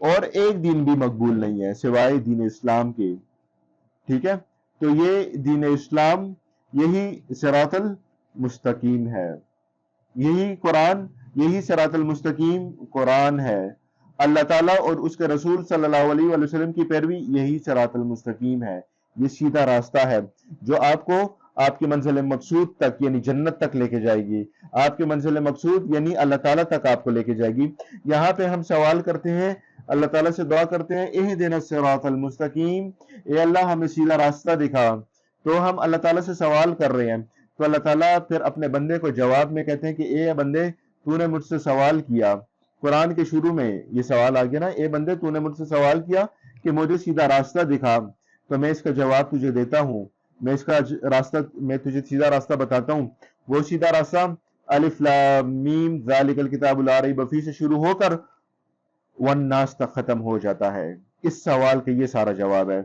اور ایک دین بھی مقبول نہیں ہے سوائے دین اسلام کے، ٹھیک ہے؟ تو یہ دین اسلام، یہی صراط المستقیم ہے، یہی قرآن، یہی صراط المستقیم قرآن ہے۔ اللہ تعالیٰ اور اس کے رسول صلی اللہ علیہ وآلہ وسلم کی پیروی، یہی صراط المستقیم ہے، یہ سیدھا راستہ ہے جو آپ کو آپ کی منزل مقصود تک یعنی جنت تک لے کے جائے گی، آپ کی منزل مقصود یعنی اللہ تعالیٰ تک آپ کو لے کے جائے گی۔ یہاں پہ ہم سوال کرتے ہیں، اللہ تعالیٰ سے دعا کرتے ہیں، اہدنا الصراط المستقیم، اے اللہ ہمیں سیدھا راستہ دکھا۔ تو ہم اللہ تعالیٰ سے سوال کر رہے ہیں، تو اللہ تعالیٰ پھر اپنے بندے کو جواب میں کہتے ہیں کہ اے بندے تو نے مجھ سے سوال کیا، قرآن کے شروع میں یہ سوال آ گیا نا، اے بندے تو نے مجھ سے سوال کیا کہ مجھے سیدھا راستہ دکھا، تو میں اس کا جواب تجھے دیتا ہوں، میں اس کا راستہ، میں تجھے سیدھا راستہ بتاتا ہوں۔ وہ سیدھا راستہ الف لام میم ذالک الکتاب لا ریب فیہ سے شروع ہو کر والناس تک ختم ہو جاتا ہے۔ اس سوال کا یہ سارا جواب ہے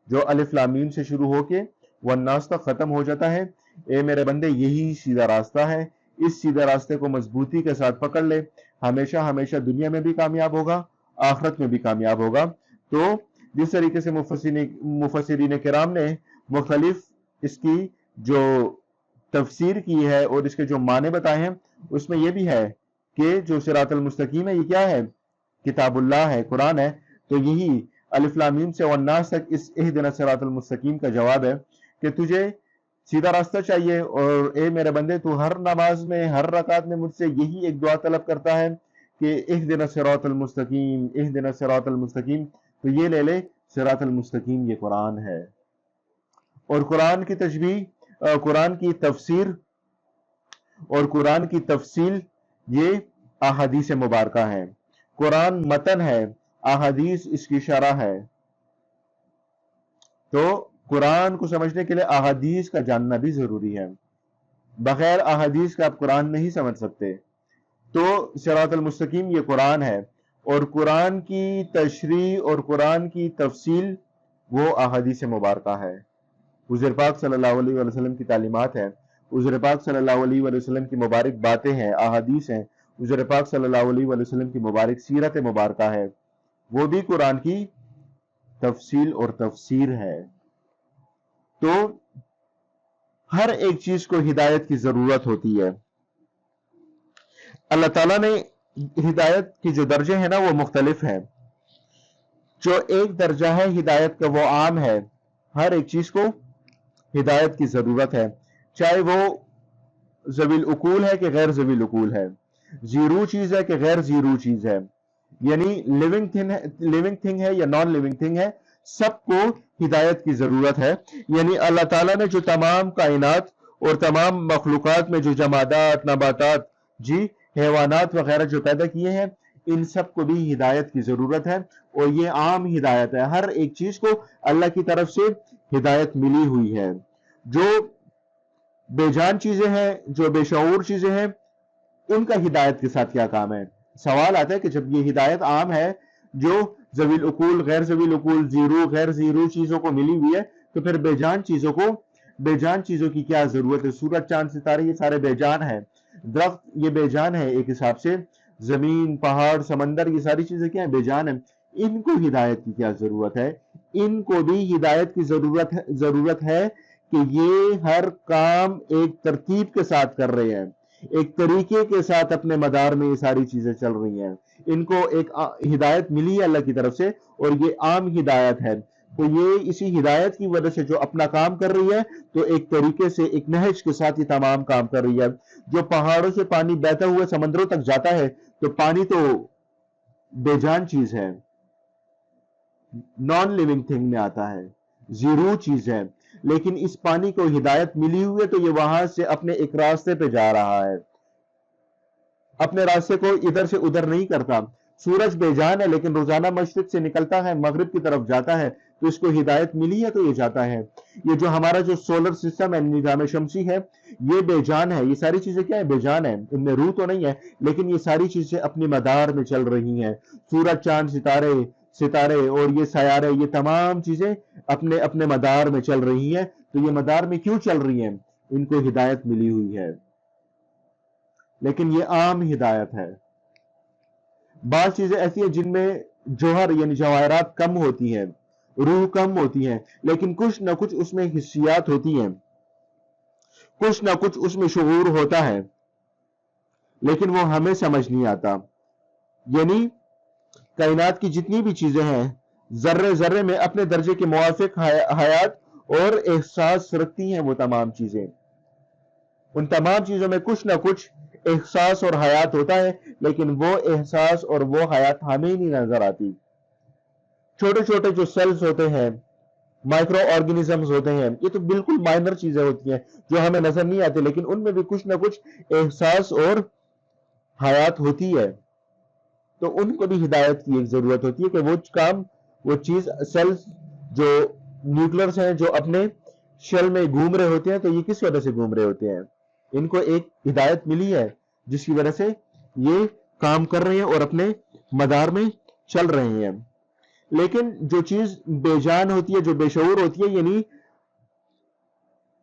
جو الف لام میم سے شروع ہو کے والناس تک ختم ہو جاتا ہے۔ اے میرے بندے یہی سیدھا راستہ ہے، اس سیدھے راستے کو مضبوطی کے ساتھ پکڑ لے، ہمیشہ ہمیشہ دنیا میں بھی کامیاب ہوگا، آخرت میں بھی کامیاب ہوگا۔ تو جس طریقے سے مفسرین کرام نے مختلف اس کی جو تفسیر کی ہے اور اس کے جو معنی بتائے ہیں، اس میں یہ بھی ہے کہ جو صراط المستقیم ہے یہ کیا ہے؟ کتاب اللہ ہے، قرآن ہے۔ تو یہی الف لام میم سے والناس تک اس اہدنا الصراط المستقیم کا جواب ہے کہ تجھے سیدھا راستہ چاہیے، اور اے میرے بندے تو ہر نماز میں، ہر رکعت میں مجھ سے یہی ایک دعا طلب کرتا ہے کہ اہدنا الصراط المستقیم، اہدنا الصراط المستقیم، تو یہ لے لے، صراط المستقیم یہ قرآن ہے۔ اور قرآن کی تشبیہ، قرآن کی تفسیر اور قرآن کی تفصیل یہ احادیث مبارکہ ہیں۔ قرآن متن ہے، احادیث اس کی شرح ہے۔ تو قرآن کو سمجھنے کے لیے احادیث کا جاننا بھی ضروری ہے، بغیر احادیث کا آپ قرآن نہیں سمجھ سکتے۔ تو صراط المستقیم یہ قرآن ہے، اور قرآن کی تشریح اور قرآن کی تفصیل وہ احادیث مبارکہ ہے، حضور پاک صلی اللہ علیہ وآلہ وسلم کی تعلیمات ہیں، حضور پاک صلی اللہ علیہ وآلہ وسلم کی مبارک باتیں ہیں، احادیث ہیں، حضور پاک صلی اللہ علیہ وآلہ وسلم کی مبارک سیرت مبارکہ ہے، وہ بھی قرآن کی تفصیل اور تفسیر ہے۔ تو ہر ایک چیز کو ہدایت کی ضرورت ہوتی ہے۔ اللہ تعالیٰ نے ہدایت کے جو درجے ہیں نا وہ مختلف ہیں۔ جو ایک درجہ ہے ہدایت کا وہ عام ہے، ہر ایک چیز کو ہدایت کی ضرورت ہے، چاہے وہ ذوی العقول ہے کہ غیر ذوی العقول ہے، زیرو چیز ہے کہ غیر زیرو چیز ہے، یعنی لیونگ تھنگ ہے یا نان لیونگ تھنگ ہے، سب کو ہدایت کی ضرورت ہے۔ یعنی اللہ تعالیٰ نے جو تمام کائنات اور تمام مخلوقات میں جو جمادات، نباتات، حیوانات وغیرہ جو پیدا کیے ہیں، ان سب کو بھی ہدایت کی ضرورت ہے، اور یہ عام ہدایت ہے، ہر ایک چیز کو اللہ کی طرف سے ہدایت ملی ہوئی ہے۔ جو بے جان چیزیں ہیں، جو بے شعور چیزیں ہیں، ان کا ہدایت کے ساتھ کیا کام ہے؟ سوال آتا ہے کہ جب یہ ہدایت عام ہے، جو ذوی العقول، غیر ذوی العقول، زیرو غیر زیرو چیزوں کو ملی ہوئی ہے، تو پھر بے جان چیزوں کی کیا ضرورت ہے؟ سورج، چاند، ستارے یہ سارے بے جان ہیں، درخت یہ بے جان ہے ایک حساب سے، زمین، پہاڑ، سمندر یہ ساری چیزیں کیا ہیں؟ بے جان ہیں۔ ان کو ہدایت کی کیا ضرورت ہے؟ ان کو بھی ہدایت کی ضرورت ہے کہ یہ ہر کام ایک ترتیب کے ساتھ کر رہے ہیں، ایک طریقے کے ساتھ اپنے مدار میں یہ ساری چیزیں چل رہی ہیں، ان کو ایک ہدایت ملی ہے اللہ کی طرف سے، اور یہ عام ہدایت ہے۔ تو یہ اسی ہدایت کی وجہ سے جو اپنا کام کر رہی ہے، تو ایک طریقے سے ایک نہج کے ساتھ یہ تمام کام کر رہی ہے۔ جو پہاڑوں سے پانی بہتا ہوا سمندروں تک جاتا ہے، تو پانی تو بے جان چیز ہے، نان لیونگ تھنگ میں آتا ہے، زیرو چیز ہے، لیکن اس پانی کو ہدایت ملی ہوئی ہے، تو یہ وہاں سے اپنے ایک راستے پہ جا رہا ہے، اپنے راستے کو ادھر سے ادھر نہیں کرتا۔ سورج بے جان ہے، لیکن روزانہ مشرق سے نکلتا ہے، مغرب کی طرف جاتا ہے، تو اس کو ہدایت ملی ہے تو یہ جاتا ہے۔ یہ جو ہمارا جو سولر سسٹم ہے، نظام شمسی ہے، یہ بے جان ہے، یہ ساری چیزیں کیا ہے؟ بے جان ہے، ان میں روح تو نہیں ہے، لیکن یہ ساری چیزیں اپنی مدار میں چل رہی ہیں۔ سورج، چاند، ستارے اور یہ سیارے، یہ تمام چیزیں اپنے اپنے مدار میں چل رہی ہیں۔ تو یہ مدار میں کیوں چل رہی ہیں؟ ان کو ہدایت ملی ہوئی ہے، لیکن یہ عام ہدایت ہے۔ بعض چیزیں ایسی ہیں جن میں جوہر یعنی جواہرات کم ہوتی ہیں، روح کم ہوتی ہیں، لیکن کچھ نہ کچھ اس میں حسیات ہوتی ہیں، کچھ نہ کچھ اس میں شعور ہوتا ہے، لیکن وہ ہمیں سمجھ نہیں آتا۔ یعنی کائنات کی جتنی بھی چیزیں ہیں، ذرے ذرے میں اپنے درجے کے موافق حیات اور احساس رکھتی ہیں۔ وہ تمام چیزیں، ان تمام چیزوں میں کچھ نہ کچھ احساس اور حیات ہوتا ہے، لیکن وہ احساس اور وہ حیات ہمیں نہیں نظر آتی۔ چھوٹے چھوٹے جو سیلز ہوتے ہیں، مائکرو آرگنزمز ہوتے ہیں، یہ تو بالکل مائنر چیزیں ہوتی ہیں جو ہمیں نظر نہیں آتی، لیکن ان میں بھی کچھ نہ کچھ احساس اور حیات ہوتی ہے۔ تو ان کو بھی ہدایت کی ایک ضرورت ہوتی ہے کہ وہ کام، وہ چیز، سیلز جو نیوکلرز ہیں جو اپنے شیل میں گھوم رہے ہوتے ہیں، تو یہ کس وجہ سے گھوم رہے ہوتے ہیں؟ ان کو ایک ہدایت ملی ہے جس کی وجہ سے یہ کام کر رہے ہیں اور اپنے مدار میں چل رہے ہیں۔ لیکن جو چیز بے جان ہوتی ہے، جو بے شعور ہوتی ہے، یعنی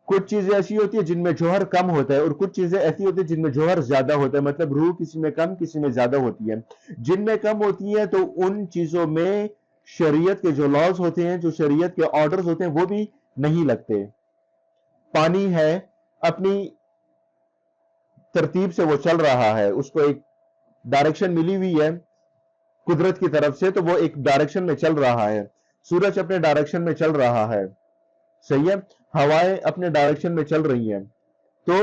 کچھ چیزیں ایسی ہوتی ہیں جن میں جوہر کم ہوتا ہے اور کچھ چیزیں ایسی ہوتی ہیں جن میں جوہر زیادہ ہوتا ہے، مطلب روح کسی میں کم کسی میں زیادہ ہوتی ہے۔ جن میں کم ہوتی ہے تو ان چیزوں میں شریعت کے جو لاز ہوتے ہیں، جو شریعت کے آرڈرز ہوتے ہیں، وہ بھی نہیں لگتے۔ پانی ہے، اپنی ترتیب سے وہ چل رہا ہے، اس کو ایک ڈائریکشن ملی ہوئی ہے قدرت کی طرف سے، تو وہ ایک ڈائریکشن میں چل رہا ہے۔ سورج اپنے ڈائریکشن میں چل رہا ہے، صحیح ہے، ہوائیں اپنے ڈائریکشن میں چل رہی ہیں، تو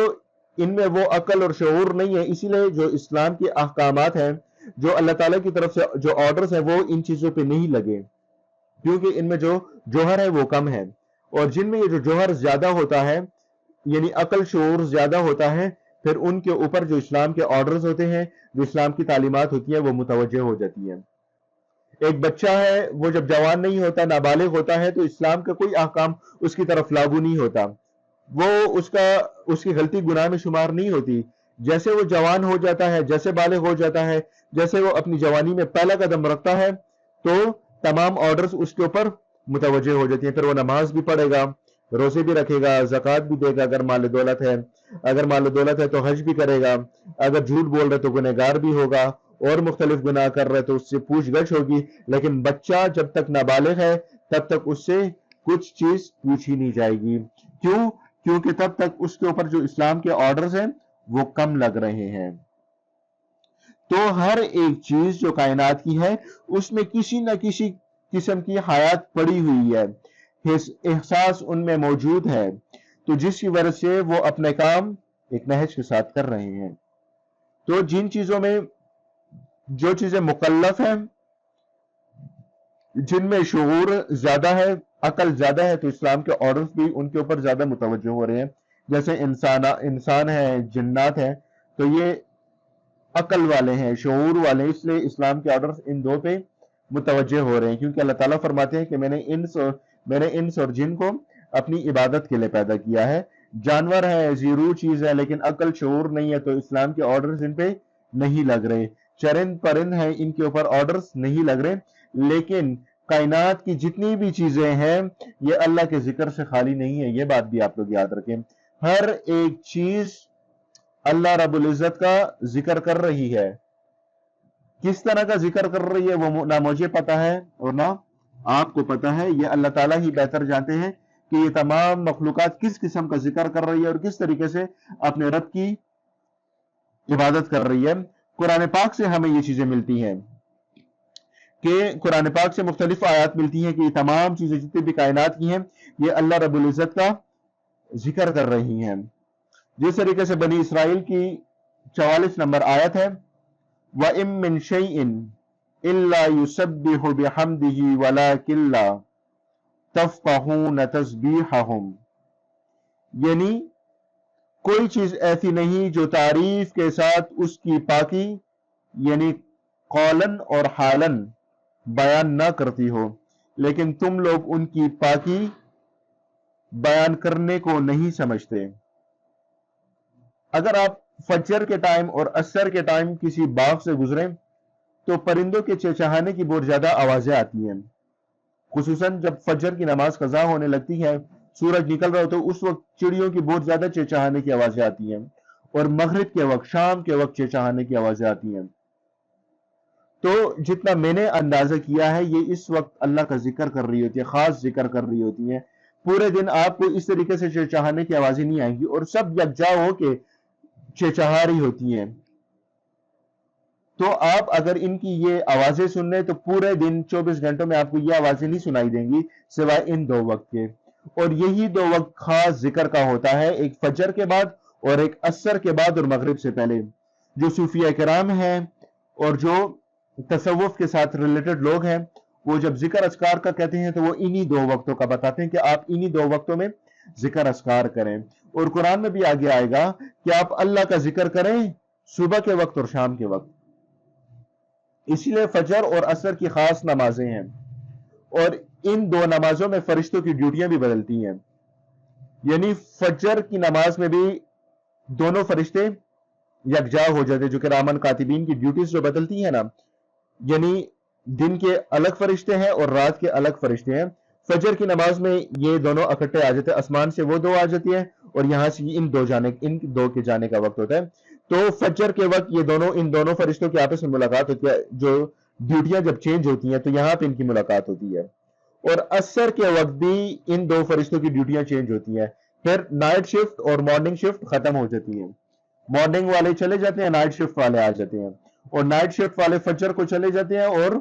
ان میں وہ عقل اور شعور نہیں ہے۔ اسی لیے جو اسلام کے احکامات ہیں، جو اللہ تعالیٰ کی طرف سے جو آرڈرز ہیں، وہ ان چیزوں پہ نہیں لگے، کیونکہ ان میں جو جوہر ہے وہ کم ہے۔ اور جن میں یہ جو جوہر زیادہ ہوتا ہے، یعنی عقل شعور زیادہ ہوتا ہے، پھر ان کے اوپر جو اسلام کے آرڈرز ہوتے ہیں، جو اسلام کی تعلیمات ہوتی ہیں، وہ متوجہ ہو جاتی ہیں۔ ایک بچہ ہے، وہ جب جوان نہیں ہوتا، نابالغ ہوتا ہے، تو اسلام کا کوئی احکام اس کی طرف لاگو نہیں ہوتا، وہ اس کی غلطی گناہ میں شمار نہیں ہوتی۔ جیسے وہ جوان ہو جاتا ہے، جیسے بالغ ہو جاتا ہے، جیسے وہ اپنی جوانی میں پہلا قدم رکھتا ہے، تو تمام آرڈرز اس کے اوپر متوجہ ہو جاتی ہیں۔ پھر وہ نماز بھی پڑھے گا، روزے بھی رکھے گا، زکوٰۃ بھی دے گا، اگر مال دولت ہے، اگر مال دولت ہے تو حج بھی کرے گا، اگر جھوٹ بول رہے تو گنہگار بھی ہوگا، اور مختلف گناہ کر رہے تو اس سے پوچھ گچھ ہوگی۔ لیکن بچہ جب تک نابالغ ہے تب تک اس سے کچھ چیز پوچھی نہیں جائے گی۔ کیوں؟ کیونکہ تب تک اس کے اوپر جو اسلام کے آرڈرز ہیں وہ کم لگ رہے ہیں۔ تو ہر ایک چیز جو کائنات کی ہے، اس میں کسی نہ کسی قسم کی حیات پڑی ہوئی ہے، احساس ان میں موجود ہے، تو جس کی وجہ سے وہ اپنے کام ایک نہج کے ساتھ کر رہے ہیں۔ تو جن چیزوں میں جو چیزیں مکلف ہیں، جن میں شعور زیادہ ہے، عقل زیادہ ہے، تو اسلام کے آرڈرز بھی ان کے اوپر زیادہ متوجہ ہو رہے ہیں۔ جیسے انسان ہے، جنات ہیں، تو یہ عقل والے ہیں، شعور والے ہیں، اس لیے اسلام کے آرڈرز ان دو پہ متوجہ ہو رہے ہیں، کیونکہ اللہ تعالیٰ فرماتے ہیں کہ میں نے انس اور جن کو اپنی عبادت کے لیے پیدا کیا ہے۔ جانور ہے، زیرو چیز ہے، لیکن عقل شعور نہیں ہے، تو اسلام کے آرڈرز ان پہ نہیں لگ رہے۔ چرند پرند ہیں، ان کے اوپر آرڈرز نہیں لگ رہے، لیکن کائنات کی جتنی بھی چیزیں ہیں یہ اللہ کے ذکر سے خالی نہیں ہے۔ یہ بات بھی آپ لوگ یاد رکھیں، ہر ایک چیز اللہ رب العزت کا ذکر کر رہی ہے۔ کس طرح کا ذکر کر رہی ہے وہ نہ مجھے پتا ہے اور نہ آپ کو پتا ہے، یہ اللہ تعالیٰ ہی بہتر جانتے ہیں کہ یہ تمام مخلوقات کس قسم کا ذکر کر رہی ہے اور کس طریقے سے اپنے رب کی عبادت کر رہی ہے۔ قرآن پاک سے ہمیں یہ چیزیں ملتی ہیں کہ قرآن پاک سے مختلف آیات ملتی ہیں کہ یہ تمام چیزیں جتنی بھی کائنات کی ہیں یہ اللہ رب العزت کا ذکر کر رہی ہیں۔ جس طریقے سے بنی اسرائیل کی 44 نمبر آیت ہے، وَإِن مِّن شَيْءٍ إِلَّا يُسَبِّحُ بِحَمْدِهِ وَلَٰكِن لَّا تَفْقَهُونَ تَسْبِيحَهُمْ، یعنی کوئی چیز ایسی نہیں جو تعریف کے ساتھ اس کی پاکی یعنی قولاً اور حالاً بیان نہ کرتی ہو، لیکن تم لوگ ان کی پاکی بیان کرنے کو نہیں سمجھتے۔ اگر آپ فجر کے ٹائم اور عصر کے ٹائم کسی باغ سے گزریں تو پرندوں کے چہچہانے کی بہت زیادہ آوازیں آتی ہیں، خصوصاً جب فجر کی نماز قضا ہونے لگتی ہے، سورج نکل رہا ہو، تو اس وقت چڑیوں کی بہت زیادہ چہچہانے کی آوازیں آتی ہیں، اور مغرب کے وقت، شام کے وقت چہچہانے کی آوازیں آتی ہیں۔ تو جتنا میں نے اندازہ کیا ہے یہ اس وقت اللہ کا ذکر کر رہی ہوتی ہے، خاص ذکر کر رہی ہوتی ہیں. پورے دن آپ کو اس طریقے سے چہچہانے کی آوازیں نہیں آئیں گی اور سب یکجا ہو کے چہچہا رہی ہوتی ہیں. تو آپ اگر ان کی یہ آوازیں سن لیں تو پورے دن 24 گھنٹوں میں آپ کو یہ آوازیں نہیں سنائی دیں گی سوائے ان 2 وقت کے. اور یہی 2 وقت خاص ذکر کا ہوتا ہے، ایک فجر کے بعد اور ایک عصر کے بعد اور مغرب سے پہلے. جو صوفیہ کرام ہیں اور جو تصوف کے ساتھ ریلیٹڈ لوگ ہیں وہ جب ذکر اذکار کا کہتے ہیں تو وہ انہی 2 وقتوں کا بتاتے ہیں کہ آپ انہی 2 وقتوں میں ذکر اذکار کریں. اور قرآن میں بھی آگے آئے گا کہ آپ اللہ کا ذکر کریں صبح کے وقت اور شام کے وقت. اسی لیے فجر اور عصر کی خاص نمازیں ہیں اور ان 2 نمازوں میں فرشتوں کی ڈیوٹیاں بھی بدلتی ہیں. یعنی فجر کی نماز میں بھی دونوں فرشتے یکجا ہو جاتے، جو کہ کرامن کاتبین کی ڈیوٹیز جو بدلتی ہیں نا، یعنی دن کے الگ فرشتے ہیں اور رات کے الگ فرشتے ہیں. فجر کی نماز میں یہ دونوں اکٹھے آ جاتے ہیں، آسمان سے وہ 2 آ جاتی ہیں اور یہاں سے ان 2 کے جانے کا وقت ہوتا ہے. تو فجر کے وقت یہ ان دونوں فرشتوں کی آپس میں ملاقات ہوتی ہے، جو ڈیوٹیاں جب چینج ہوتی ہیں تو یہاں پہ ان کی ملاقات ہوتی ہے. اور عصر کے وقت بھی ان 2 فرشتوں کی ڈیوٹیاں چینج ہوتی ہیں. پھر نائٹ شفٹ اور مارننگ شفٹ ختم ہو جاتی ہیں. مارننگ والے چلے جاتے ہیں، نائٹ شفٹ والے آ جاتے ہیں، اور نائٹ شفٹ والے فجر کو چلے جاتے ہیں اور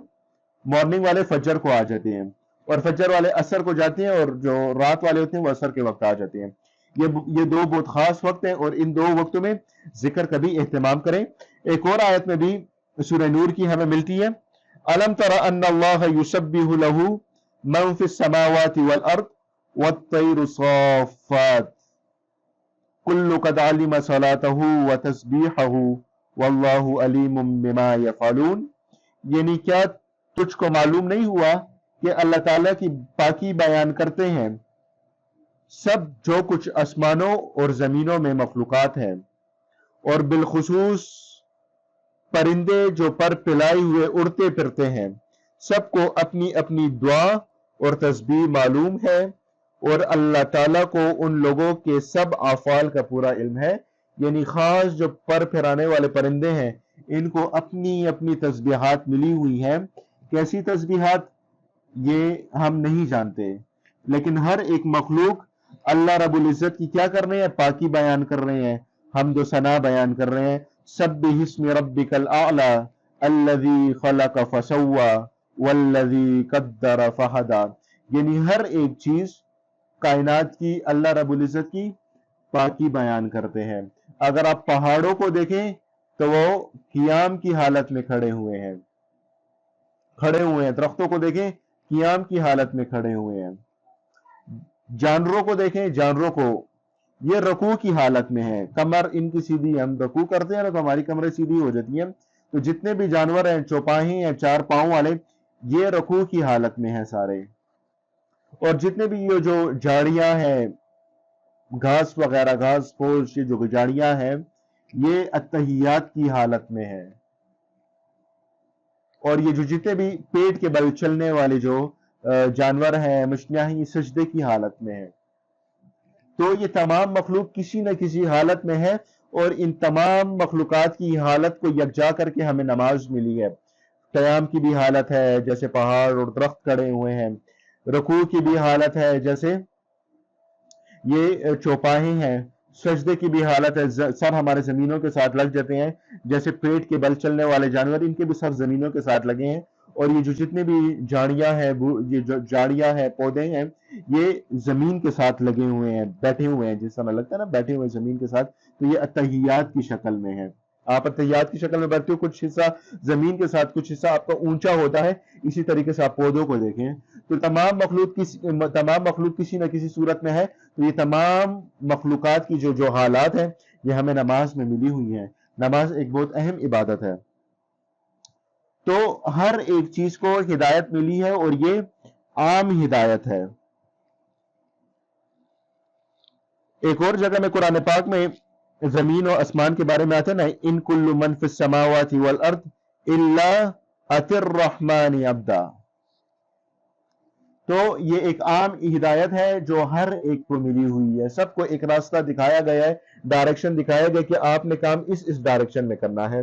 مارننگ والے فجر کو آ جاتے ہیں، اور فجر والے عصر کو جاتے ہیں اور جو رات والے ہوتے ہیں وہ عصر کے وقت آ جاتے ہیں. یہ 2 بہت خاص وقت ہیں اور ان 2 وقتوں میں ذکر کا بھی اہتمام کریں. ایک اور آیت میں بھی سورہ نور کی ہمیں ملتی ہے، أَلَمْ تَرَ أَنَّ اللَّهَ يُسَبِّحُ لَهُ مَن فِي السَّمَاوَاتِ وَالْأَرْضِ وَالطَّيْرُ صَافَّاتٍ كُلُّ قَدْ عَلِمَ صَلَاتَهُ وَتَسْبِيحَهُ وَاللَّهُ عَلِيمٌ بِمَا يَفْعَلُونَ. یعنی کیا تجھ کو معلوم نہیں ہوا کہ اللہ تعالیٰ کی پاکی بیان کرتے ہیں سب جو کچھ آسمانوں اور زمینوں میں مخلوقات ہیں، اور بالخصوص پرندے جو پر پلائے ہوئے اڑتے پھرتے ہیں، سب کو اپنی اپنی دعا اور تسبیح معلوم ہے، اور اللہ تعالیٰ کو ان لوگوں کے سب افعال کا پورا علم ہے. یعنی خاص جو پر پھرانے والے پرندے ہیں ان کو اپنی اپنی تسبیحات ملی ہوئی ہیں. کیسی تسبیحات یہ ہم نہیں جانتے، لیکن ہر ایک مخلوق اللہ رب العزت کی کیا کر رہے ہیں؟ پاکی بیان کر رہے ہیں، حمد و ثنا بیان کر رہے ہیں. سبح اسم ربک الاعلی الذی خلق فسوی والذی قدر فہدی. یعنی ہر ایک چیز کائنات کی اللہ رب العزت کی پاکی بیان کرتے ہیں. اگر آپ پہاڑوں کو دیکھیں تو وہ قیام کی حالت میں کھڑے ہوئے ہیں، درختوں کو دیکھیں قیام کی حالت میں کھڑے ہوئے ہیں. جانوروں کو دیکھیں، جانوروں کو یہ رکوع کی حالت میں ہے. کمر ان کی سیدھی، ہم رکوع کرتے ہیں نا تو ہماری کمریں سیدھی ہو جاتی ہیں. تو جتنے بھی جانور ہیں، چوپاہی ہیں، 4 پاؤں والے، یہ رکوع کی حالت میں ہیں سارے. اور جتنے بھی یہ جو جھاڑیاں ہیں، گھاس وغیرہ، گھاس پھوس، یہ جو جھاڑیاں ہیں، یہ اتحیات کی حالت میں ہے. اور یہ جو جتنے بھی پیٹ کے بل چلنے والے جو جانور ہیں، مچھلیاں ہیں، یہ سجدے کی حالت میں ہے. تو یہ تمام مخلوق کسی نہ کسی حالت میں ہے، اور ان تمام مخلوقات کی حالت کو یکجا کر کے ہمیں نماز ملی ہے. قیام کی بھی حالت ہے جیسے پہاڑ اور درخت کھڑے ہوئے ہیں، رکوع کی بھی حالت ہے جیسے یہ چوپاہے ہیں، سجدے کی بھی حالت ہے، سر ہمارے زمینوں کے ساتھ لگ جاتے ہیں جیسے پیٹ کے بل چلنے والے جانور، ان کے بھی سر زمینوں کے ساتھ لگے ہیں. اور یہ جو جتنے بھی جھاڑیاں ہیں، یہ جو جھاڑیاں ہیں، پودے ہیں، یہ زمین کے ساتھ لگے ہوئے ہیں، بیٹھے ہوئے ہیں، جس طرح لگتا ہے نا بیٹھے ہوئے زمین کے ساتھ. تو یہ اتحیات کی شکل میں ہے. آپ اتحیات کی شکل میں بیٹھتے ہو، کچھ حصہ زمین کے ساتھ، کچھ حصہ آپ کا اونچا ہوتا ہے. اسی طریقے سے آپ پودوں کو دیکھیں تو تمام مخلوق کسی نہ کسی صورت میں ہے. تو یہ تمام مخلوقات کی جو حالات ہیں یہ ہمیں نماز میں ملی ہوئی ہیں. نماز ایک بہت اہم عبادت ہے. تو ہر ایک چیز کو ہدایت ملی ہے اور یہ عام ہدایت ہے. ایک اور جگہ میں قرآن پاک میں زمین و آسمان کے بارے میں آتا ہے نا، ان کل من فی السماوات والارض الا اتى الرحمن عبدا. تو یہ ایک عام ہدایت ہے جو ہر ایک کو ملی ہوئی ہے. سب کو ایک راستہ دکھایا گیا ہے، ڈائریکشن دکھایا گیا کہ آپ نے کام اس ڈائریکشن میں کرنا ہے.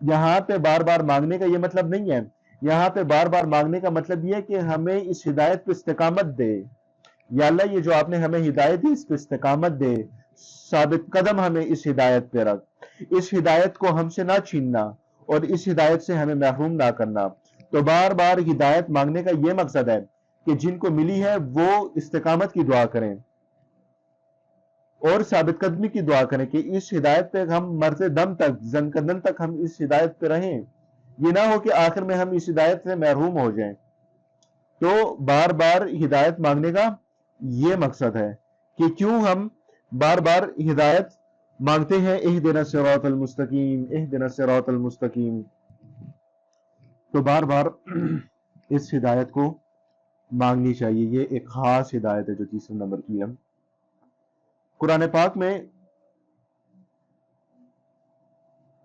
یہاں پہ بار بار مانگنے کا یہ مطلب نہیں ہے، یہاں پہ بار بار مانگنے کا مطلب یہ ہے کہ ہمیں اس ہدایت پہ استقامت دے، یا اللہ یہ جو آپ نے ہمیں ہدایت دی اس پہ استقامت دے، ثابت قدم ہمیں اس ہدایت پہ رکھ، اس ہدایت کو ہم سے نہ چھیننا اور اس ہدایت سے ہمیں محروم نہ کرنا۔ تو بار بار ہدایت مانگنے کا یہ مقصد ہے کہ جن کو ملی ہے وہ استقامت کی دعا کریں اور ثابت قدمی کی دعا کریں کہ اس ہدایت پہ ہم مرتے دم تک، زنکدن تک ہم اس ہدایت پہ رہیں، یہ نہ ہو کہ آخر میں ہم اس ہدایت سے محروم ہو جائیں۔ تو بار بار ہدایت مانگنے کا یہ مقصد ہے کہ کیوں ہم بار بار ہدایت مانگتے ہیں، اہدنا الصراط المستقیم، اہدنا الصراط المستقیم۔ تو بار بار اس ہدایت کو مانگنی چاہیے، یہ ایک خاص ہدایت ہے جو تیسرے نمبر کی ہے۔ قرآن پاک میں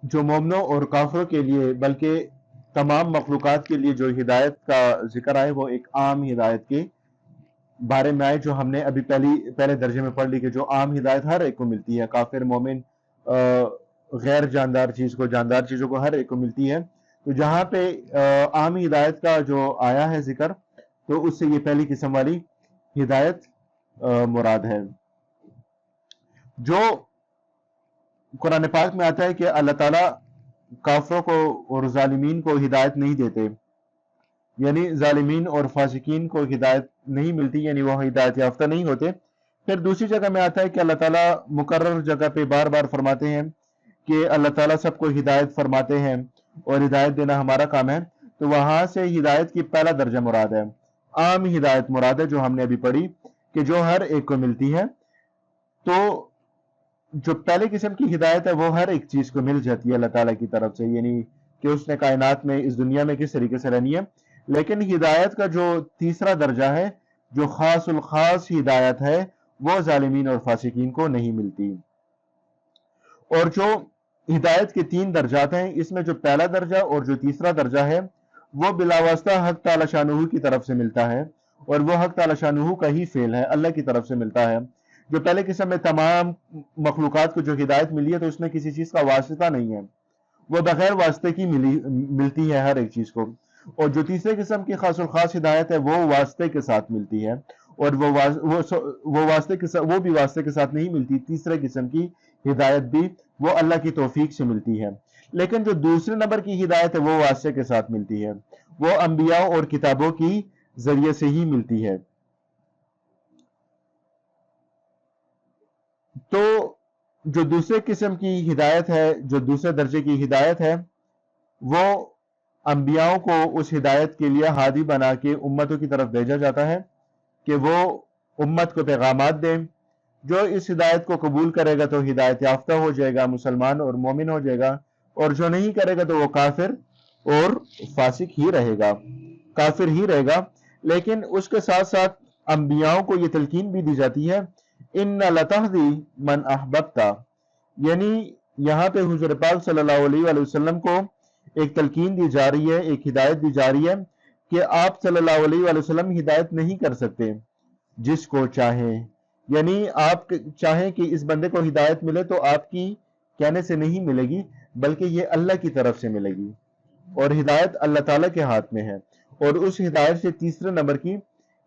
جو مومنوں اور کافروں کے لیے بلکہ تمام مخلوقات کے لیے جو ہدایت کا ذکر آئے وہ ایک عام ہدایت کے بارے میں آئے، جو ہم نے ابھی پہلے درجے میں پڑھ لی کہ جو عام ہدایت ہر ایک کو ملتی ہے، کافر، مومن، غیر جاندار چیز کو، جاندار چیزوں کو، ہر ایک کو ملتی ہے۔ تو جہاں پہ عام ہدایت کا جو آیا ہے ذکر، تو اس سے یہ پہلی قسم والی ہدایت مراد ہے۔ جو قرآن پاک میں آتا ہے کہ اللہ تعالیٰ کافروں کو اور ظالمین کو ہدایت نہیں دیتے، یعنی ظالمین اور فاسقین کو ہدایت نہیں ملتی، یعنی وہ ہدایت یافتہ نہیں ہوتے۔ پھر دوسری جگہ میں آتا ہے کہ اللہ تعالیٰ مقرر جگہ پہ بار بار فرماتے ہیں کہ اللہ تعالیٰ سب کو ہدایت فرماتے ہیں اور ہدایت دینا ہمارا کام ہے۔ تو وہاں سے ہدایت کی پہلا درجہ مراد ہے، عام ہدایت مراد ہے جو ہم نے ابھی پڑھی کہ جو ہر ایک کو ملتی ہے۔ تو جو پہلی قسم کی ہدایت ہے وہ ہر ایک چیز کو مل جاتی ہے اللہ تعالیٰ کی طرف سے، یعنی کہ اس نے کائنات میں اس دنیا میں کس طریقے سے رہنی ہے۔ لیکن ہدایت کا جو تیسرا درجہ ہے، جو خاص الخاص ہدایت ہے، وہ ظالمین اور فاسقین کو نہیں ملتی۔ اور جو ہدایت کے 3 درجات ہیں، اس میں جو پہلا درجہ اور جو تیسرا درجہ ہے وہ بلاواسطہ حق تعالی شانہ کی طرف سے ملتا ہے، اور وہ حق تعالی شانہ کا ہی فعل ہے، اللہ کی طرف سے ملتا ہے۔ جو پہلے قسم میں تمام مخلوقات کو جو ہدایت ملی ہے تو اس میں کسی چیز کا واسطہ نہیں ہے، وہ بغیر واسطے کی ملتی ہے ہر ایک چیز کو۔ اور جو تیسرے قسم کی خاص الخاص ہدایت ہے وہ واسطے کے ساتھ ملتی ہے، اور وہ بھی واسطے کے ساتھ نہیں ملتی۔ تیسرے قسم کی ہدایت بھی وہ اللہ کی توفیق سے ملتی ہے، لیکن جو دوسرے نمبر کی ہدایت ہے وہ واسطے کے ساتھ ملتی ہے، وہ انبیاء اور کتابوں کی ذریعے سے ہی ملتی ہے۔ تو جو دوسرے قسم کی ہدایت ہے، جو دوسرے درجے کی ہدایت ہے، وہ انبیاءوں کو اس ہدایت کے لیے ہادی بنا کے امتوں کی طرف بھیجا جاتا ہے کہ وہ امت کو پیغامات دیں۔ جو اس ہدایت کو قبول کرے گا تو ہدایت یافتہ ہو جائے گا، مسلمان اور مومن ہو جائے گا، اور جو نہیں کرے گا تو وہ کافر اور فاسق ہی رہے گا، کافر ہی رہے گا۔ لیکن اس کے ساتھ ساتھ انبیاءوں کو یہ تلقین بھی دی جاتی ہے، ان لتہدی من احببت، یعنی یہاں پہ حضور پاک صلی اللہ علیہ وآلہ وسلم کو ایک تلقین دی جا رہی ہے، ایک ہدایت دی جا رہی ہے کہ آپ صلی اللہ علیہ وآلہ وسلم ہدایت نہیں کر سکتے جس کو چاہیں، یعنی آپ چاہیں کہ اس بندے کو ہدایت ملے تو آپ کی کہنے سے نہیں ملے گی، بلکہ یہ اللہ کی طرف سے ملے گی، اور ہدایت اللہ تعالیٰ کے ہاتھ میں ہے۔ اور اس ہدایت سے تیسرے نمبر کی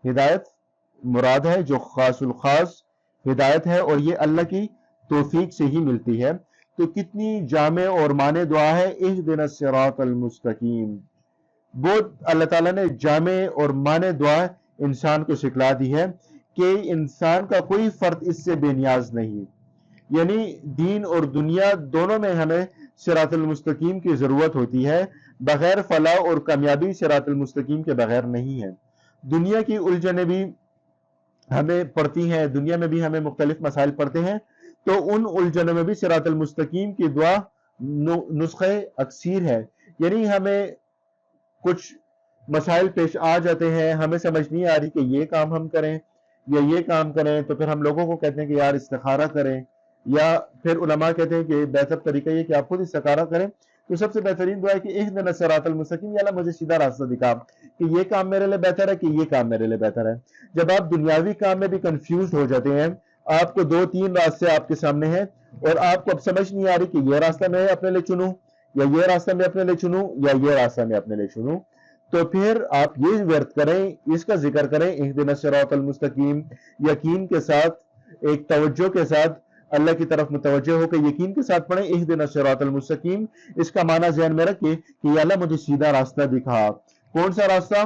ہدایت مراد ہے جو خاص الخاص ہدایت ہے، اور یہ اللہ کی توفیق سے ہی ملتی ہے۔ تو کتنی جامع اور معنی دعا ہے، اہدنا الصراط المستقیم، وہ اللہ تعالیٰ نے جامع اور معنی دعا انسان کو سکھلا دی ہے کہ انسان کا کوئی فرد اس سے بے نیاز نہیں، یعنی دین اور دنیا دونوں میں ہمیں صراط المستقیم کی ضرورت ہوتی ہے، بغیر فلاح اور کامیابی صراط المستقیم کے بغیر نہیں ہے۔ دنیا کی الجھنیں بھی ہمیں پڑتی ہیں، دنیا میں بھی ہمیں مختلف مسائل پڑتے ہیں، تو ان الجھنوں میں بھی صراط المستقیم کی دعا نسخہ اکسیر ہے، یعنی ہمیں کچھ مسائل پیش آ جاتے ہیں، ہمیں سمجھ نہیں آ رہی کہ یہ کام ہم کریں یا یہ کام کریں، تو پھر ہم لوگوں کو کہتے ہیں کہ یار استخارہ کریں، یا پھر علماء کہتے ہیں کہ بہتر طریقہ یہ کہ آپ خود استخارہ کریں۔ تو سب سے بہترین دعا ہے کہ اہدنا الصراط المستقیم، یا اللہ مجھے سیدھا راستہ دکھا کہ یہ کام میرے لیے بہتر ہے کہ یہ کام میرے لیے بہتر ہے۔ جب آپ دنیاوی کام میں بھی کنفیوز ہو جاتے ہیں، آپ کو 2-3 راستے آپ کے سامنے ہیں اور آپ کو اب سمجھ نہیں آ رہی کہ یہ راستہ میں اپنے لیے چنوں یا یہ راستہ میں اپنے لیے چنوں یا یہ راستہ میں اپنے لیے چنوں، تو پھر آپ یہ ورد کریں، اس کا ذکر کریں، اہدنا الصراط المستقیم، یقین کے ساتھ، ایک توجہ کے ساتھ اللہ کی طرف متوجہ ہو کے یقین کے ساتھ پڑھیں اہدنا الصراط المستقیم۔ اس کا معنی ذہن میں رکھیں کہ یا اللہ مجھے سیدھا راستہ دکھا۔ کون سا راستہ؟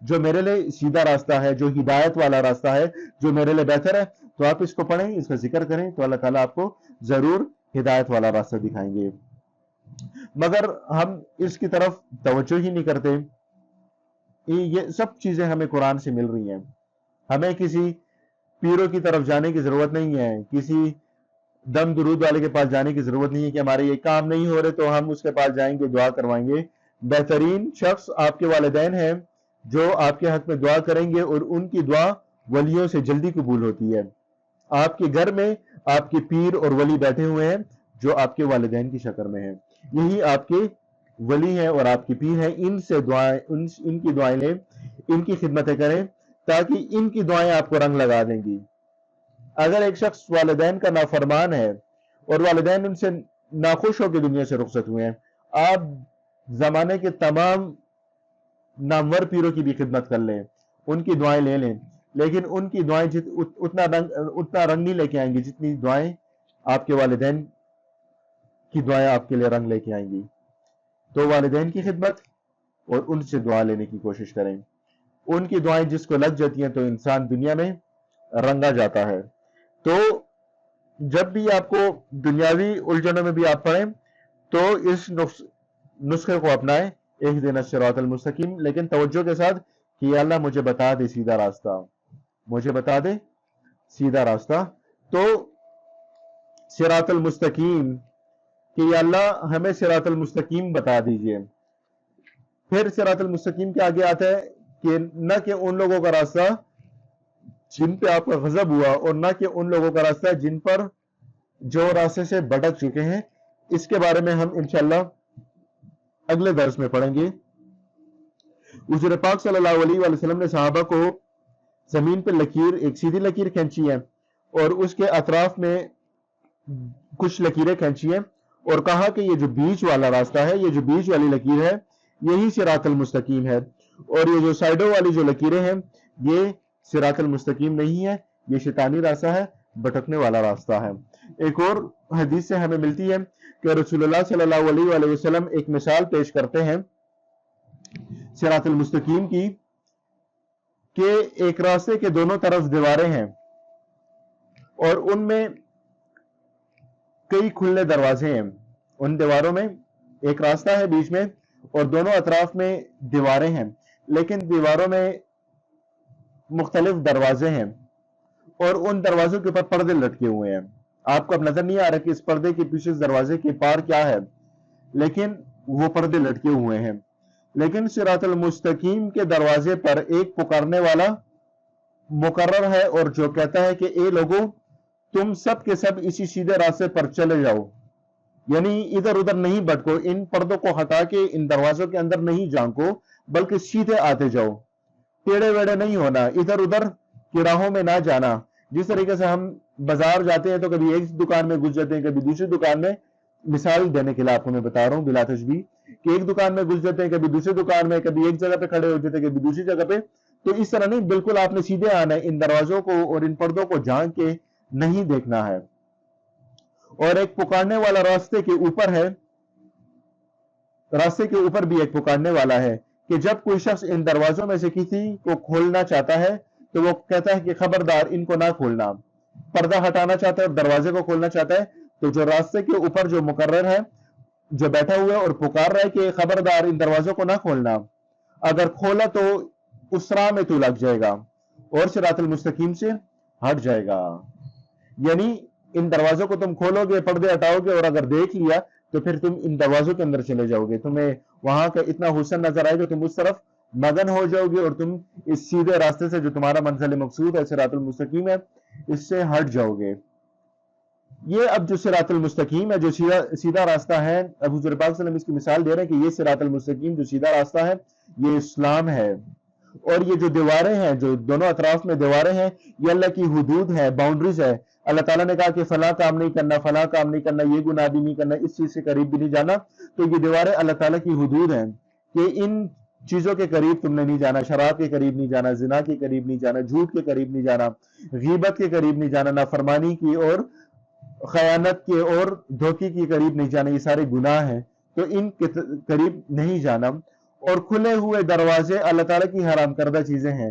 جو میرے لیے سیدھا راستہ ہے، جو ہدایت والا راستہ ہے، جو میرے لیے بہتر ہے۔ تو آپ اس کو پڑھیں، اس کا ذکر کریں، تو اللہ تعالیٰ آپ کو ضرور ہدایت والا راستہ دکھائیں گے۔ مگر ہم اس کی طرف توجہ ہی نہیں کرتے۔ یہ سب چیزیں ہمیں قرآن سے مل رہی ہیں، ہمیں کسی پیروں کی طرف جانے کی ضرورت نہیں ہے، کسی دم درود والے کے پاس جانے کی ضرورت نہیں ہے کہ ہمارے یہ کام نہیں ہو رہے تو ہم اس کے پاس جائیں گے، دعا کروائیں گے۔ بہترین شخص آپ کے والدین ہیں جو آپ کے حق میں دعا کریں گے، اور ان کی دعا ولیوں سے جلدی قبول ہوتی ہے۔ آپ کے گھر میں آپ کے پیر اور ولی بیٹھے ہوئے ہیں جو آپ کے والدین کی شکل میں ہیں، یہی آپ کے ولی ہیں اور آپ کے پیر ہیں۔ ان سے دعائیں، ان کی دعائیں لیں، ان کی خدمتیں کریں، تاکہ ان کی دعائیں آپ کو رنگ لگا دیں گی۔ اگر ایک شخص والدین کا نافرمان ہے اور والدین ان سے ناخوش ہو کے دنیا سے رخصت ہوئے ہیں، آپ زمانے کے تمام نامور پیروں کی بھی خدمت کر لیں، ان کی دعائیں لے لیں، لیکن ان کی دعائیں اتنا رنگ نہیں لے کے آئیں گی جتنی دعائیں آپ کے والدین کی دعائیں آپ کے لیے رنگ لے کے آئیں گی۔ تو والدین کی خدمت اور ان سے دعا لینے کی کوشش کریں۔ ان کی دعائیں جس کو لگ جاتی ہیں تو انسان دنیا میں رنگا جاتا ہے۔ تو جب بھی آپ کو دنیاوی الجھنوں میں بھی آپ پڑھیں تو اس نسخے کو اپنائیں، اہدنا الصراط المستقیم، لیکن توجہ کے ساتھ کہ یا اللہ مجھے بتا دے سیدھا راستہ، مجھے بتا دے سیدھا راستہ۔ تو صراط المستقیم کہ یا اللہ ہمیں صراط المستقیم بتا دیجئے۔ پھر صراط المستقیم کے آگے آتا ہے کہ نہ کہ ان لوگوں کا راستہ جن پہ آپ کا غضب ہوا، اور نہ کہ ان لوگوں کا راستہ جن پر جو راستے سے بھٹک چکے ہیں۔ اس کے بارے میں ہم انشاءاللہ اگلے درس میں پڑھیں گے۔ حضور پاک صلی اللہ علیہ وآلہ وسلم نے صحابہ کو زمین پہ لکیر، ایک سیدھی لکیر کھینچی ہے اور اس کے اطراف میں کچھ لکیریں کھینچی ہیں، اور کہا کہ یہ جو بیچ والا راستہ ہے، یہ جو بیچ والی لکیر ہے، یہی صراط المستقیم ہے، اور یہ جو سائڈوں والی جو لکیریں ہیں یہ صراط المستقیم نہیں ہے، یہ شیطانی راستہ ہے، بھٹکنے والا راستہ ہے۔ ایک اور حدیث سے ہمیں ملتی ہے کہ رسول اللہ صلی اللہ علیہ وآلہ وسلم ایک مثال پیش کرتے ہیں صراط المستقیم کی، کہ ایک راستے کے دونوں طرف دیواریں ہیں اور ان میں کئی کھلے دروازے ہیں، ان دیواروں میں ایک راستہ ہے بیچ میں اور دونوں اطراف میں دیواریں ہیں، لیکن دیواروں میں مختلف دروازے ہیں اور ان دروازوں کے اوپر پردے لٹکے ہوئے ہیں۔ آپ کو اب نظر نہیں آ رہا کہ اس پردے کے پیچھے اس دروازے کے پار کیا ہے، لیکن وہ پردے لٹکے ہوئے ہیں۔ لیکن صراط المستقیم کے دروازے پر ایک پکارنے والا مقرر ہے، اور جو کہتا ہے کہ اے لوگوں تم سب کے سب اسی سیدھے راستے پر چلے جاؤ، یعنی ادھر ادھر نہیں بھٹکو، ان پردوں کو ہٹا کے ان دروازوں کے اندر نہیں جھانکو، بلکہ سیدھے آتے جاؤ، ٹیڑے ویڑے نہیں ہونا، ادھر ادھر کی راہوں میں نہ جانا۔ جس طریقے سے ہم بازار جاتے ہیں تو کبھی ایک دکان میں گھس جاتے ہیں، کبھی دوسری دکان میں، مثال دینے کے لیے آپ کو میں بتا رہا ہوں بلا تشبیہ، کہ ایک دکان میں گھس جاتے ہیں، کبھی دوسری دکان میں، کبھی ایک جگہ پہ کھڑے ہو جاتے ہیں، کبھی دوسری جگہ پہ۔ تو اس طرح نہیں، بالکل آپ نے سیدھے آنا ہے، ان دروازوں کو اور ان پردوں کو جھانک کے نہیں دیکھنا ہے۔ اور ایک پکارنے والا راستے کے اوپر ہے، راستے کے اوپر بھی ایک پکارنے والا ہے، کہ جب کوئی شخص ان دروازوں میں سے کسی کو کھولنا چاہتا ہے تو وہ کہتا ہے کہ خبردار ان کو نہ کھولنا، پردہ ہٹانا چاہتا ہے اور دروازے کو کھولنا چاہتا ہے تو جو راستے کے اوپر جو مقرر ہے، جو بیٹھا ہوا ہے اور پکار رہا ہے کہ خبردار ان دروازوں کو نہ کھولنا، اگر کھولا تو اس راہ میں تو لگ جائے گا اور صراط المستقیم سے ہٹ جائے گا۔ یعنی ان دروازوں کو تم کھولو گے، پردے ہٹاؤ گے، اور اگر دیکھ لیا تو پھر تم ان دروازوں کے اندر چلے جاؤ گے، تمہیں وہاں کا اتنا حسن نظر آئے گا، تم اس طرف مگن ہو جاؤ گے اور تم اس سیدھے راستے سے جو تمہارا منزل مقصود ہے، صراط المستقیم ہے، اس سے ہٹ جاؤ گے۔ یہ اب جو صراط المستقیم ہے، جو سیدھا راستہ ہے، اب حضور پاک صلی اللہ علیہ وسلم اس کی مثال دے رہے ہیں کہ یہ صراط المستقیم جو سیدھا راستہ ہے، یہ اسلام ہے، اور یہ جو دیواریں ہیں، جو دونوں اطراف میں دیواریں ہیں، یہ اللہ کی حدود ہے، باؤنڈریز ہے۔ اللہ تعالیٰ نے کہا کہ فلاں کام نہیں کرنا، فلاں کام نہیں کرنا، یہ گناہ بھی نہیں کرنا، اس چیز سے قریب بھی نہیں جانا۔ تو یہ دیواریں اللہ تعالیٰ کی حدود ہیں کہ ان چیزوں کے قریب تم نے نہیں جانا، شراب کے قریب نہیں جانا، زنا کے قریب نہیں جانا، جھوٹ کے قریب نہیں جانا، غیبت کے قریب نہیں جانا، نافرمانی کی اور خیانت کے اور دھوکے کی قریب نہیں جانا، یہ سارے گناہ ہیں، تو ان کے قریب نہیں جانا۔ اور کھلے ہوئے دروازے اللہ تعالیٰ کی حرام کردہ چیزیں ہیں۔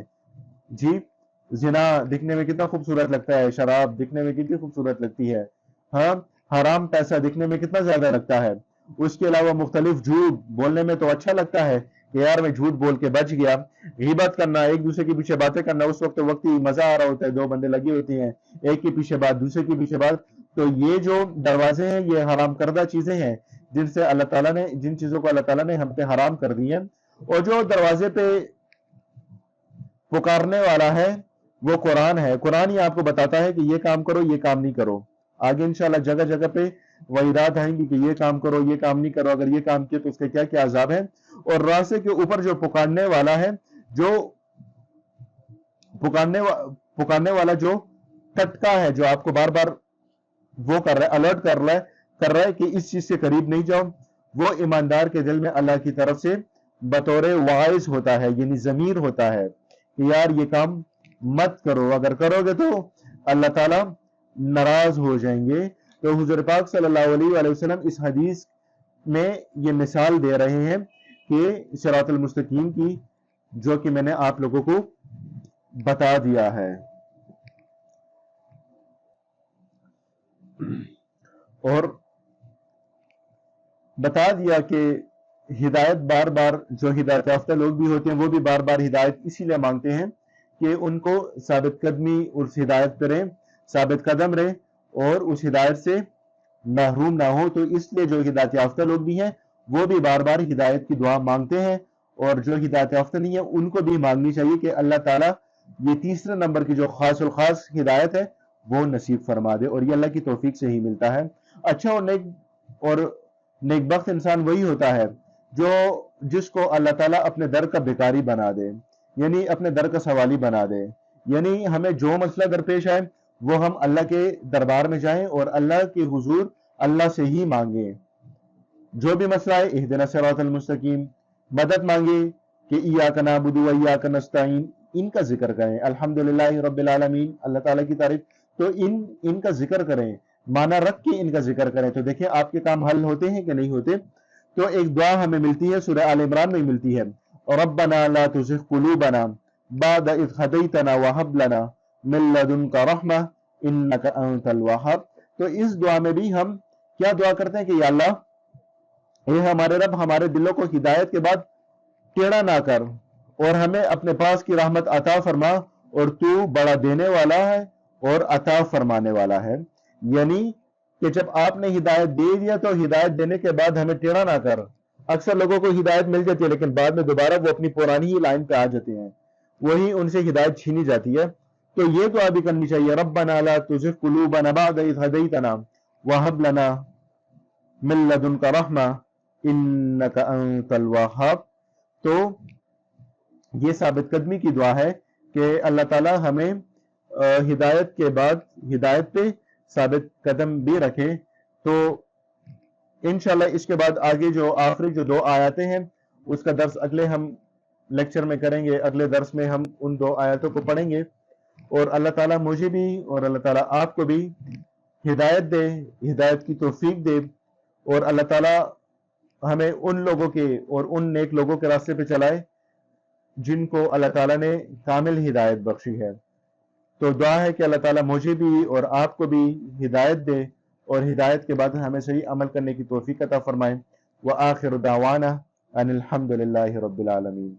جی، زنا دکھنے میں کتنا خوبصورت لگتا ہے، شراب دکھنے میں کتنی خوبصورت لگتی ہے، ہاں، حرام پیسہ دکھنے میں کتنا زیادہ لگتا ہے۔ اس کے علاوہ مختلف جھوٹ بولنے میں تو اچھا لگتا ہے کہ یار میں جھوٹ بول کے بچ گیا۔ غیبت کرنا، ایک دوسرے کے پیچھے باتیں کرنا، اس وقت ہی مزہ آ رہا ہوتا ہے، دو بندے لگے ہوتے ہیں، ایک کے پیچھے بات، دوسرے کے پیچھے بات۔ تو یہ جو دروازے ہیں یہ حرام کردہ چیزیں ہیں جن سے اللہ تعالیٰ نے، جن چیزوں کو اللہ تعالیٰ نے ہم پہ حرام کر دی ہیں۔ اور جو دروازے پہ پکارنے والا ہے وہ قرآن ہے۔ قرآن ہی آپ کو بتاتا ہے کہ یہ کام کرو، یہ کام نہیں کرو۔ آگے انشاءاللہ جگہ جگہ پہ وعیدات آئیں گی کہ یہ کام کرو، یہ کام نہیں کرو، اگر یہ کام کیا تو اس کے کیا کیا عذاب ہے۔ اور راستے کے اوپر جو پکارنے والا ہے، جو پکارنے والا جو ٹٹکا ہے، جو آپ کو بار بار وہ کر رہا ہے، الرٹ کر رہا ہے کہ اس چیز سے قریب نہیں جاؤ، وہ ایماندار کے دل میں اللہ کی طرف سے بطور واعظ ہوتا ہے، یعنی ضمیر ہوتا ہے کہ یار یہ کام مت کرو، اگر کرو گے تو اللہ تعالیٰ ناراض ہو جائیں گے۔ تو حضور پاک صلی اللہ علیہ وآلہ وسلم اس حدیث میں یہ مثال دے رہے ہیں کہ صراط المستقیم کی، جو کہ میں نے آپ لوگوں کو بتا دیا ہے۔ اور بتا دیا کہ ہدایت بار بار، جو ہدایت یافتہ لوگ بھی ہوتے ہیں وہ بھی بار بار ہدایت اسی لیے مانگتے ہیں کہ ان کو ثابت قدمی اس ہدایت پہ رہیں، ثابت قدم رہیں اور اس ہدایت سے محروم نہ ہو۔ تو اس لیے جو ہدایت یافتہ لوگ بھی ہیں وہ بھی بار بار ہدایت کی دعا مانگتے ہیں، اور جو ہدایت یافتہ نہیں ہے ان کو بھی مانگنی چاہیے کہ اللہ تعالیٰ یہ تیسرے نمبر کی جو خاص الخاص ہدایت ہے وہ نصیب فرما دے، اور یہ اللہ کی توفیق سے ہی ملتا ہے۔ اچھا اور نیک بخت انسان وہی ہوتا ہے جس کو اللہ تعالیٰ اپنے در کا بھکاری بنا دے، یعنی اپنے در کا سوالی بنا دے، یعنی ہمیں جو مسئلہ درپیش آئے وہ ہم اللہ کے دربار میں جائیں اور اللہ کے حضور اللہ سے ہی مانگیں۔ جو بھی مسئلہ ہے اہدنا الصراط المستقیم، مدد مانگے کہ ایاک نعبد و ایاک نستعین، ان کا ذکر کریں، الحمدللہ رب العالمین، اللہ تعالیٰ کی تعریف، تو ان کا ذکر کریں، معنی رکھ کے ان کا ذکر کریں، تو دیکھیں آپ کے کام حل ہوتے ہیں کہ نہیں ہوتے۔ تو ایک دعا ہمیں ملتی ہے، سورہ آل عمران میں ملتی ہے، ربنا لا تزغ قلوبنا بعد اذ ہدیتنا وہب لنا من لدنک رحمہ انک انت الوہاب۔ تو اس دعا میں بھی ہم کیا دعا کرتے ہیں کہ یا اللہ، اے ہمارے رب، ہمارے دلوں کو ہدایت کے بعد ٹیڑھا نہ کر، اور ہمیں اپنے پاس کی رحمت عطا فرما، اور تو بڑا دینے والا ہے اور عطا فرمانے والا ہے۔ یعنی کہ جب آپ نے ہدایت دے دیا تو ہدایت دینے کے بعد ہمیں ٹیڑھا نہ کر۔ اکثر لوگوں کو ہدایت مل جاتی ہے لیکن بعد میں دوبارہ وہ اپنی پرانی ہی لائن پہ آ جاتے ہیں، وہی ان سے ہدایت چھینی جاتی ہے۔ تو یہ دعا بھی کرنی چاہیے، ربنا لا تزغ قلوبنا بعد اذ ہدیتنا وہب لنا من لدنک رحمہ انک انت الوہاب۔ تو یہ ثابت قدمی کی دعا ہے کہ اللہ تعالی ہمیں ہدایت کے بعد ہدایت پہ ثابت قدم بھی رکھیں۔ تو انشاءاللہ اس کے بعد آگے جو آخری جو 2 آیاتیں ہیں اس کا درس اگلے ہم لیکچر میں کریں گے، اگلے درس میں ہم ان 2 آیاتوں کو پڑھیں گے، اور اللہ تعالیٰ مجھے بھی اور اللہ تعالیٰ آپ کو بھی ہدایت دے، ہدایت کی توفیق دے، اور اللہ تعالیٰ ہمیں ان لوگوں کے اور ان نیک لوگوں کے راستے پہ چلائے جن کو اللہ تعالیٰ نے کامل ہدایت بخشی ہے۔ تو دعا ہے کہ اللہ تعالیٰ مجھے بھی اور آپ کو بھی ہدایت دے، اور ہدایت کے بعد ہمیں صحیح عمل کرنے کی توفیق عطا فرمائے۔ وآخر دعوانا ان الحمد للہ رب العالمین۔